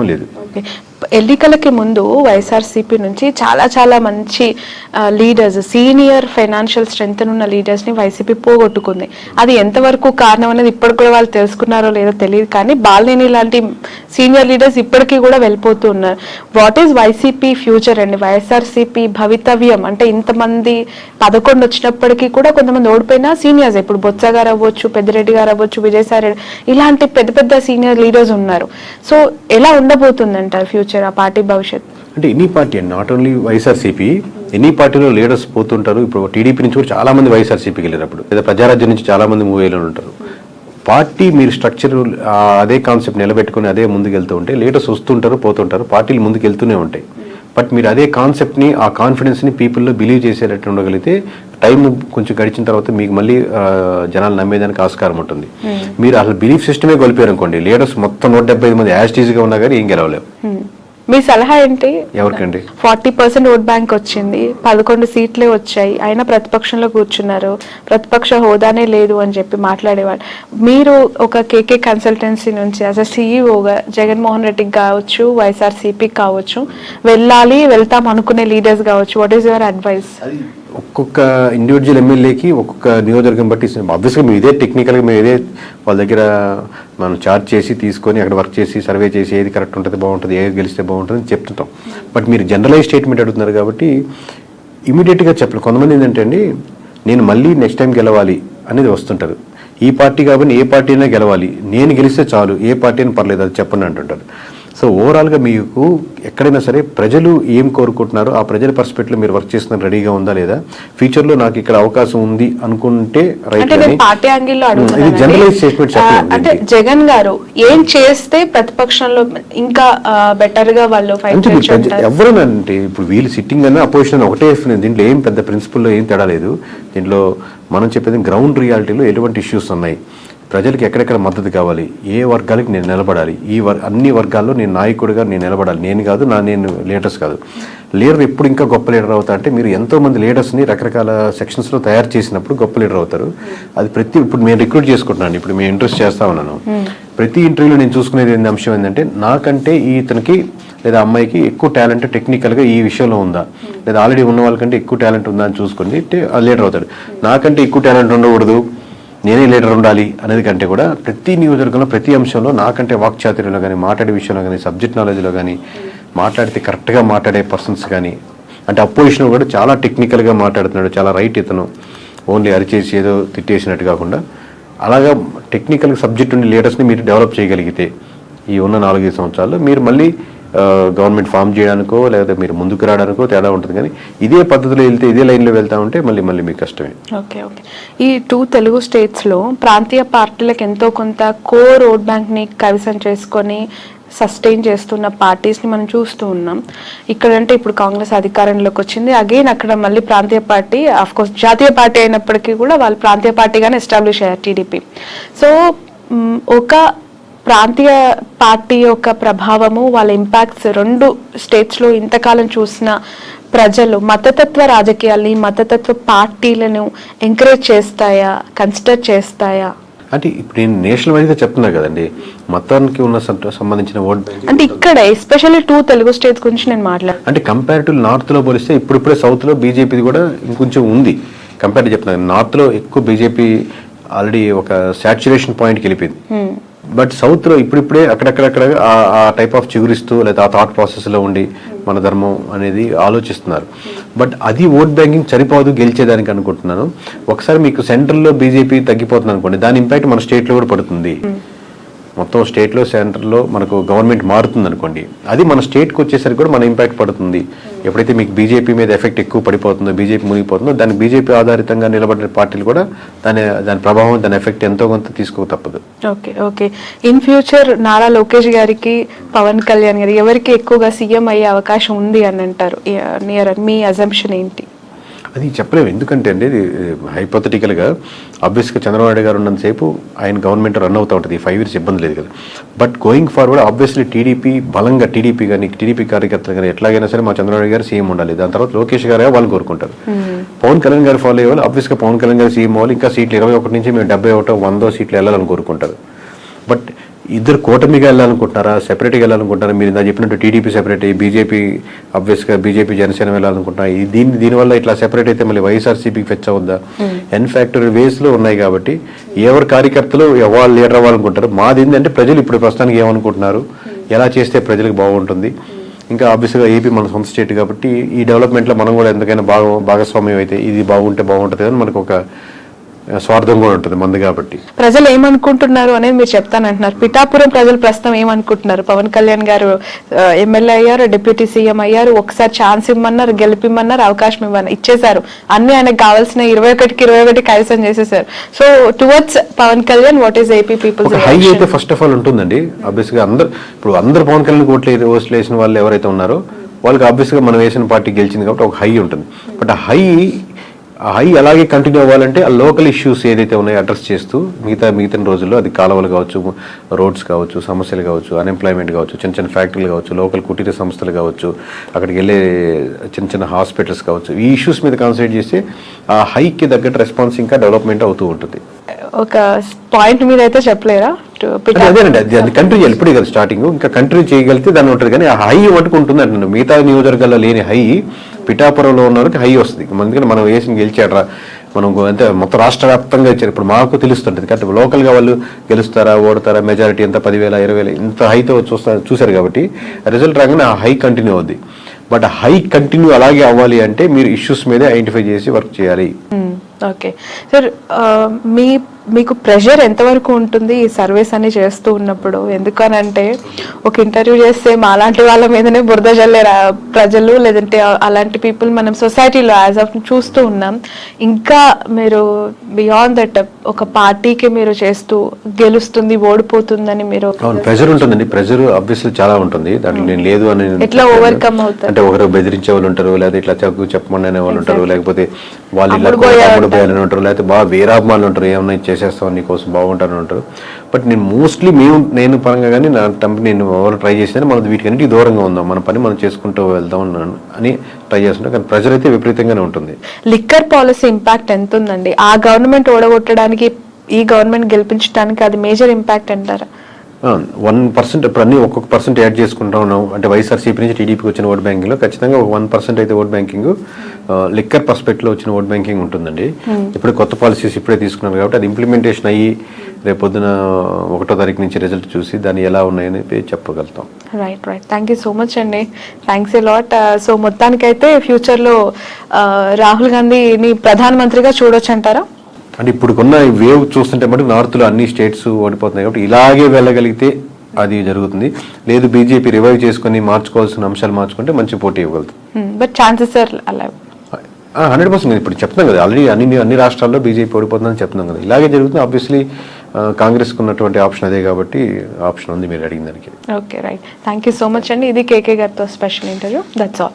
లేదు. ఎన్నికలకి ముందు వైఎస్ఆర్సీపీ నుంచి చాలా చాలా మంచి లీడర్స్, సీనియర్ ఫైనాన్షియల్ స్ట్రెంగ్త్ ఉన్న లీడర్స్ ని వైసీపీ పోగొట్టుకుంది. అది ఎంతవరకు కారణం అనేది ఇప్పటికి కూడా వాళ్ళు తెలుసుకున్నారో లేదో తెలియదు, కానీ బాలినేని లాంటి సీనియర్ లీడర్స్ ఇప్పటికీ కూడా వెళ్ళిపోతూ ఉన్నారు. వాట్ ఈస్ వైసీపీ ఫ్యూచర్ అండి? వైఎస్ఆర్సీపీ భవితవ్యం అంటే ఇంతమంది 11 వచ్చినప్పటికీ కూడా కొంతమంది ఓడిపోయినా సీనియర్స్, ఇప్పుడు బొత్స గారు అవ్వచ్చు, పెద్దిరెడ్డి గారు అవ్వచ్చు, విజయసాయి రెడ్డి, ఇలాంటి పెద్ద పెద్ద సీనియర్ లీడర్స్ ఉన్నారు. సో ఎలా ఉండబోతుందంటారు ఫ్యూచర్, ఆ పార్టీ భవిష్యత్? అంటే ఎనీ పార్టీ అండి, నాట్ ఓన్లీ వైఎస్ఆర్సీపీ, ఎనీ పార్టీలో లీడర్స్ పోతుంటారు. ఇప్పుడు టీడీపీ నుంచి కూడా చాలా మంది వైఎస్ఆర్సీపీకి వెళ్ళినప్పుడు, లేదా ప్రజారాజ్యం నుంచి చాలా మంది మూవ్ అయ్యి ఉంటారు. పార్టీ మీరు స్ట్రక్చర్ అదే కాన్సెప్ట్ నిలబెట్టుకుని అదే ముందుకు వెళ్తూ ఉంటే లీడర్స్ వస్తుంటారు, పోతుంటారు, పార్టీలు ముందుకు వెళ్తూనే ఉంటాయి. బట్ మీరు అదే కాన్సెప్ట్ని, ఆ కాన్ఫిడెన్స్ని పీపుల్లో బిలీవ్ చేసేటట్టు ఉండగలిగితే టైం కొంచెం గడిచిన తర్వాత మీకు మళ్ళీ జనాలు నమ్మేదానికి ఆస్కారం ఉంటుంది. మీరు అసలు బిలీఫ్ సిస్టమే కోల్పోయారు అనుకోండి, లీడర్స్ మొత్తం 175 మంది యాస్టీజ్గా ఉన్నా కానీ ఏం గెలవలేవు. మీ సలహా ఏంటి? ఎవరికండి? 40% ఓట్ బ్యాంక్ వచ్చింది, 11 సీట్లే వచ్చాయి, అయినా ప్రతిపక్షంలో కూర్చున్నారు, ప్రతిపక్ష హోదానే లేదు అని చెప్పి మాట్లాడేవాళ్ళు. మీరు ఒక కేకే కన్సల్టెన్సీ నుంచి యాజ్ అ సిఇఓగా జగన్మోహన్ రెడ్డికి కావచ్చు, వైఎస్ఆర్సీపీకి కావచ్చు, వెళ్తాం అనుకునే లీడర్స్ కావచ్చు, వాట్ ఈస్ యువర్ అడ్వైస్? ఒక్కొక్క ఇండివిజువల్ ఎమ్మెల్యేకి ఒక్కొక్క నియోజకవర్గం బట్టి ఆబ్వియస్గా మేము ఇదే టెక్నికల్గా మేము ఇదే వాళ్ళ దగ్గర మనం చార్జ్ చేసి తీసుకొని అక్కడ వర్క్ చేసి సర్వే చేసి ఏది కరెక్ట్ ఉంటుంది, బాగుంటుంది, ఏది గెలిస్తే బాగుంటుంది అని చెప్తుంటాం. బట్ మీరు జనరలైజ్ స్టేట్మెంట్ అడుగుతున్నారు కాబట్టి ఇమీడియట్గా చెప్పలేదు. కొంతమంది ఏంటంటే అండి, నేను మళ్ళీ నెక్స్ట్ టైం గెలవాలి అనేది వస్తుంటారు. ఈ పార్టీ కాబట్టి ఏ పార్టీ అయినా గెలవాలి, నేను గెలిస్తే చాలు, ఏ పార్టీ అయినా పర్లేదు అది చెప్పండి అంటుంటారు. సో ఓవరాల్గా మీకు ఎక్కడైనా సరే ప్రజలు ఏం కోరుకుంటున్నారో ఆ ప్రజల పర్స్పెక్టివ్లో మీరు వర్క్ చేస్తున్న రెడీగా ఉందా లేదా, ఫ్యూచర్లో నాకు ఇక్కడ అవకాశం ఉంది అనుకుంటే రైట్. జనరలైజ్ స్టేట్మెంట్ అంటే జగన్ గారు ఏం చేస్తే ప్రతిపక్షంలో ఇంకా బెటర్ గా వాళ్ళు ఎవరైనా అంటే ఇప్పుడు వీళ్ళు సిట్టింగ్ అన్న అపోజిషన్ ఒకటే, దీంట్లో ఏం పెద్ద ప్రిన్సిపల్లో ఏం తేడా లేదు. దీంట్లో మనం చెప్పేది గ్రౌండ్ రియాలిటీలో ఎటువంటి ఇష్యూస్ ఉన్నాయి, ప్రజలకు ఎక్కడెక్కడ మద్దతు కావాలి, ఏ వర్గాలకి నేను నిలబడాలి, అన్ని వర్గాల్లో నేను నాయకుడిగా నేను నిలబడాలి. నేను కాదు, నేను లీడర్స్ కాదు. లీడర్ ఎప్పుడు ఇంకా గొప్ప లీడర్ అవుతా అంటే మీరు ఎంతోమంది లీడర్స్ని రకరకాల సెక్షన్స్లో తయారు చేసినప్పుడు గొప్ప లీడర్ అవుతారు. అది ఇప్పుడు నేను రిక్రూట్ చేసుకుంటున్నాను, ఇప్పుడు మేము ఇంట్రెస్ట్ చేస్తా ఉన్నాను. ప్రతి ఇంటర్వ్యూలో నేను చూసుకునేది అంశం ఏంటంటే, నాకంటే ఇతనికి లేదా అమ్మాయికి ఎక్కువ టాలెంట్ టెక్నికల్గా ఈ విషయంలో ఉందా, లేదా ఆల్రెడీ ఉన్న వాళ్ళకంటే ఎక్కువ టాలెంట్ ఉందా అని చూసుకొని లీడర్ అవుతాడు. నాకంటే ఎక్కువ టాలెంట్ ఉండకూడదు, నేనే లీడర్ ఉండాలి అనేది కంటే కూడా ప్రతి నియోజకవర్గంలో ప్రతి అంశంలో నాకంటే వాక్చాతుర్యంలో కానీ, మాట్లాడే విషయంలో కానీ, సబ్జెక్ట్ నాలెడ్జ్లో కానీ, మాట్లాడితే కరెక్ట్గా మాట్లాడే పర్సన్స్ కానీ, అంటే అపోజిషన్ కూడా చాలా టెక్నికల్గా మాట్లాడుతున్నాడు, చాలా రైట్ ఇతను, ఓన్లీ అరిచేసి ఏదో తిట్టేసినట్టు కాకుండా అలాగా టెక్నికల్ సబ్జెక్ట్ ఉండే లీడర్స్ని మీరు డెవలప్ చేయగలిగితే ఈ ఉన్న 4-5 సంవత్సరాల్లో మీరు మళ్ళీ గవర్నమెంట్ ఫామ్ చేయడానికో లేదా మీరు ముందుకు రావడానికో తేడా ఉంటుంది. కానీ ఇదే పద్ధతిలో వెళ్తే, ఇదే లైన్లో వెళ్తా ఉంటే మళ్ళీ మీకు కష్టమే. ఓకే. ఈ 2 తెలుగు స్టేట్స్లో ప్రాంతీయ పార్టీలకు ఎంతో కొంత కోర్ ఓట్ బ్యాంక్ని కైవసం చేసుకొని సస్టైన్ చేస్తున్న పార్టీస్ని మనం చూస్తూ ఉన్నాం. ఇక్కడంటే ఇప్పుడు కాంగ్రెస్ అధికారంలోకి వచ్చింది, అగైన్ అక్కడ మళ్ళీ ప్రాంతీయ పార్టీ, ఆఫ్కోర్స్ జాతీయ పార్టీ అయినప్పటికీ కూడా వాళ్ళు ప్రాంతీయ పార్టీగానే ఎస్టాబ్లిష్ అయ్యారు టీడీపీ. సో ఒక ప్రాంతీయ పార్టీ యొక్క ప్రభావము, వాళ్ళ ఇంపాక్ట్స్ 2 స్టేట్స్లో ఇంతకాలం చూసిన ప్రజలు మతతత్వ రాజకీయాల్ని, మతతత్వ పార్టీలను ఎంకరేజ్ చేస్తాయా, కన్సిడర్ చేస్తాయా? అంటే ఇప్పుడు నేను నేషనల్ వైజ్గా చెప్తున్నా కదండి, మతానికి ఉన్న సంబంధించిన ఓట్ అంటే ఇక్కడ ఎస్పెషల్లీ 2 తెలుగు స్టేట్స్ గురించి నేను మాట్లాడాను. అంటే కంపారిటివ్ నార్త్లో పోలిస్తే ఇప్పుడిప్పుడే సౌత్లో బీజేపీది కూడా ఇంకొంచెం ఉంది. కంపారిటివ్ చెప్తున్నాను, నార్త్లో ఎక్కువ బీజేపీ ఆల్రెడీ ఒక సాచ్యురేషన్ పాయింట్కి వెళ్ళిపోయింది. బట్ సౌత్లో ఇప్పుడిప్పుడే అక్కడక్కడక్కడ ఆ టైప్ ఆఫ్ చిగురిస్తూ లేదా ఆ థాట్ ప్రాసెస్లో ఉండి మన ధర్మం అనేది ఆలోచిస్తున్నారు. బట్ అది ఓట్ బ్యాంకింగ్ సరిపోదు గెలిచేదానికి అనుకుంటున్నాను. ఒకసారి మీకు సెంట్రల్లో బీజేపీ తగ్గిపోతుంది అనుకోండి, దాని ఇంపాక్ట్ మన స్టేట్లో కూడా పడుతుంది. మొత్తం స్టేట్లో సెంటర్లో మనకు గవర్నమెంట్ మారుతుంది అనుకోండి, అది మన స్టేట్కి వచ్చేసరికి కూడా మన ఇంపాక్ట్ పడుతుంది. ఎప్పుడైతే మీకు బీజేపీ మీద ఎఫెక్ట్ ఎక్కువ పడిపోతుందో, బీజేపీ మునిగిపోతుందో, దానికి బీజేపీ ఆధారితంగా నిలబడిన పార్టీలు కూడా దాని ప్రభావం, దాని ఎఫెక్ట్ ఎంతో కొంత తీసుకో తప్పదు. Okay. In future Nara Lokesh గారికి, పవన్ కళ్యాణ్ గారికి ఎవరికి ఎక్కువగా సీఎం అయ్యే అవకాశం ఉంది అని అంటారు? మీ అజంప్షన్ ఏంటి? అది చెప్పలేము. ఎందుకంటే అండి హైపోథెటికల్గా ఆబ్వియస్గా చంద్రబాబు నాయుడు గారు ఉన్నంతసేపు ఆయన గవర్నమెంట్ రన్ అవుతూ ఉంటుంది, 5 years ఇబ్బంది లేదు కదా. But going forward obviously TDP కానీ టీడీపీ కార్యకర్తలు కానీ ఎట్లాగైనా సరే మా చంద్రబాబు గారు సీఎం ఉండాలి. దాని తర్వాత లోకేష్ గారు వాళ్ళు కోరుకుంటారు. పవన్ కళ్యాణ్ గారు ఫాలో అయ్యేవాళ్ళు ఆబ్వియస్గా పవన్ కళ్యాణ్ గారు సీఎం అవ్వాలి, ఇంకా సీట్లు 21 నుంచి మేము 71, 100 సీట్లు వెళ్ళాలని కోరుకుంటారు. బట్ ఇద్దరు కూటమిగా వెళ్ళాలనుకుంటున్నారా, సెపరేట్గా వెళ్ళాలనుకుంటున్నారా? మీరు ఇందా చెప్పినట్టు టీడీపీ సెపరేట్ అయ్యి బీజేపీ ఆబ్వియస్గా బీజేపీ జనసేన వెళ్ళాలనుకుంటున్నారు. దీనివల్ల ఇట్లా సెపరేట్ అయితే మళ్ళీ వైఎస్ఆర్సీపీకి ఫెచ్ అవుద్దా? ఎన్ ఫ్యాక్టరీ వేస్లో ఉన్నాయి కాబట్టి ఎవరి కార్యకర్తలు వాళ్ళు లీడర్ అవ్వాలనుకుంటారు. మాది ఏంటంటే ప్రజలు ఇప్పుడు ప్రస్తుతానికి ఏమనుకుంటున్నారు, ఎలా చేస్తే ప్రజలకు బాగుంటుంది. ఇంకా ఆబ్వియస్గా ఏపీ మన సొంత స్టేట్ కాబట్టి ఈ డెవలప్మెంట్లో మనం కూడా ఎందుకైనా భాగస్వామ్యం అయితే ఇది బాగుంటే బాగుంటుంది అని మనకు ఒక స్వార్థం కూడా ఉంటుంది మంది కాబట్టి. ప్రజలు ఏమనుకుంటున్నారు అనేది మీరు చెప్తానంటున్నారు. పిఠాపురం ప్రజలు ప్రస్తుతం ఏమనుకుంటున్నారు? పవన్ కళ్యాణ్ గారు ఎమ్మెల్యే అయ్యారు, డిప్యూటీ సీఎం అయ్యారు, ఒకసారి ఛాన్స్ ఇమ్మన్నారు, గెలిపిమ్మన్నారు, అవకాశం ఇచ్చేశారు. అన్ని ఆయనకు కావాల్సిన 21కి 21 కైవసం చేసేసారు. So towards Pawan Kalyan what is AP people's high అయితే ఫస్ట్ ఆఫ్ ఆల్ ఉంటుందండి. ఆబ్వియస్గా అందరు పవన్ కళ్యాణ్ ఓట్లు వేసిన వాళ్ళు ఎవరైతే ఉన్నారో వాళ్ళకి ఆబ్వియస్గా మనం వేసిన పార్టీ గెలిచింది కాబట్టి ఒక హై ఉంటుంది. బట్ ఆ హై అలాగే కంటిన్యూ అవ్వాలంటే ఆ లోకల్ ఇష్యూస్ ఏదైతే ఉన్నాయో అడ్రస్ చేస్తూ మిగతా రోజుల్లో అది కాలువలు కావచ్చు, రోడ్స్ కావచ్చు, సమస్యలు కావచ్చు, అన్ఎంప్లాయ్మెంట్ కావచ్చు, చిన్న చిన్న ఫ్యాక్టరీలు కావచ్చు, లోకల్ కుటీర సంస్థలు కావచ్చు, అక్కడికి వెళ్ళే చిన్న హాస్పిటల్స్ కావచ్చు, ఈ ఇష్యూస్ మీద కాన్సన్ట్రేట్ చేస్తే ఆ హైకి తగ్గట్టు రెస్పాన్స్ ఇంకా డెవలప్మెంట్ అవుతూ ఉంటుంది. ఒక పాయింట్ మీద అయితే చెప్పలేరా? అదేనండి, అది కంట్రీ చేయాలి. ఇప్పుడే కదా స్టార్టింగ్, ఇంకా కంట్రీ చేయగలిగితే దాన్ని ఉంటుంది. కానీ ఆ హై మటుకు ఉంటుంది అంటున్నాను. మిగతా నియోజకవర్గాల్లో లేని హై పిఠాపురంలో ఉన్న వరకు హై వస్తుంది. ఎందుకంటే మనం వేసి గెలిచాడరా, మనం అంటే మొత్తం రాష్ట్ర వ్యాప్తంగా ఇచ్చారు. ఇప్పుడు మాకు తెలుస్తుంటుంది కాబట్టి లోకల్గా వాళ్ళు గెలుస్తారా, ఓడతారా, మెజారిటీ ఎంత 10,000, 20,000 ఇంత హైతో చూశారు కాబట్టి రిజల్ట్ రాగానే ఆ హై కంటిన్యూ అవుద్ది. బట్ హై కంటిన్యూ అలాగే అవ్వాలి అంటే మీరు ఇష్యూస్ మీదే ఐడెంటిఫై చేసి వర్క్ చేయాలి. ఓకే సార్, మీకు ప్రెషర్ ఎంతవరకు ఉంటుంది ఈ సర్వీస్ అని చేస్తూ ఉన్నప్పుడు? ఎందుకనంటే ఒక ఇంటర్వ్యూ చేస్తే మాలాంటి వాళ్ళ మీదనే బురద జల్లే ప్రజలు, లేదంటే అలాంటి పీపుల్ మనం సొసైటీలో యాజ్ ఆఫ్ చూస్తూ ఉన్నాం. ఇంకా మీరు బియాండ్ దట్ ఒక పార్టీకి మీరు చేస్తూ గెలుస్తుంది, ఓడిపోతుందని మీరు ప్రెషర్ ఉంటుందండి. ప్రెషర్ ఆబ్వియస్లీ చాలా ఉంటుంది. దాంట్లో నేను లేదు అని ఎట్లా ఓవర్కమ్ అవుతారు? అంటే ఒకరు బెదిరించే వాళ్ళు ఉంటారు, లేదా ఇట్లా చెప్పమని అనే వాళ్ళు ఉంటారు, లేకపోతే వాళ్ళు ఇలా పోయాలని ఉంటారు, లేకపోతే బాగా వీరాభిమానులు ఉంటారు, ఏమన్నా చేసేస్తాం నీకోసం బాగుంటారని ఉంటారు. బట్ నేను మోస్ట్లీ నేను పరంగా కానీ నా కంపెనీ నేను ఎవరు ట్రై చేసినా మనం వీటికన్నిటికీ దూరంగా ఉందాం, మన పని మనం చేసుకుంటూ వెళ్దాం అని ట్రై చేస్తున్నాం. కానీ ప్రెజర్ అయితే విపరీతంగానే ఉంటుంది. లిక్కర్ పాలసీ ఇంపాక్ట్ ఎంత ఉందండి? ఆ గవర్నమెంట్ ఓడగొట్టడానికి ఈ గవర్నమెంట్ గెలిపించడానికి అది మేజర్ ఇంపాక్ట్ అంటారా? 1% ఇప్పుడు అన్ని ఒక్కొక్క పర్సెంట్ యాడ్ చేసుకుంటా ఉన్నాం. అంటే వైఎస్ఆర్సీపీ నుంచి టీడీపీకి వచ్చిన ఓట్ బ్యాంకింగ్లో ఖచ్చితంగా 1% అయితే ఓట్ బ్యాంకింగ్ లిక్కర్ పర్స్పెక్ట్లో వచ్చిన ఓట్ బ్యాంకింగ్ ఉంటుందండి. ఇప్పుడు కొత్త పాలసీస్ ఇప్పుడే తీసుకున్నారు కాబట్టి అది ఇంప్లిమెంటేషన్ అయ్యి రేపు పొద్దున 1వ తారీఖు నుంచి రిజల్ట్ చూసి దాన్ని ఎలా ఉన్నాయని చెప్పగలుగుతాం. Right. Thank you so much అండి. Thanks a lot. సో మొత్తానికైతే ఫ్యూచర్లో రాహుల్ గాంధీని ప్రధానమంత్రిగా చూడొచ్చు అంటారా? అంటే ఇప్పుడున్న వేవ్ చూస్తుంటే మటుకు నార్త్లో అన్ని స్టేట్స్ ఓడిపోతున్నాయి కాబట్టి ఇలాగే వెళ్ళగలిగితే అది జరుగుతుంది. లేదు బీజేపీ రివైవ్ చేసుకుని మార్చుకోవాల్సిన అంశాలు మార్చుకుంటే మంచి పోటీ ఇవ్వగలుగుతుంది. బట్ ఛాన్సెస్ ఆర్ అలా 100% ఇప్పుడు చెప్తున్నాం కదా, ఆల్రెడీ అన్ని రాష్ట్రాల్లో బీజేపీ ఓడిపోతుందని చెప్తున్నాం కదా, ఇలాగే జరుగుతుంది. ఆబ్వియస్లీ కాంగ్రెస్కి ఉన్నటువంటి ఆప్షన్ అదే కాబట్టి ఆప్షన్ ఉంది మీరు అడిగిన దానికి. Okay, right. Thank you so much అండి. ఇది కేకే గారితో స్పెషల్ ఇంటర్వ్యూ. That's all.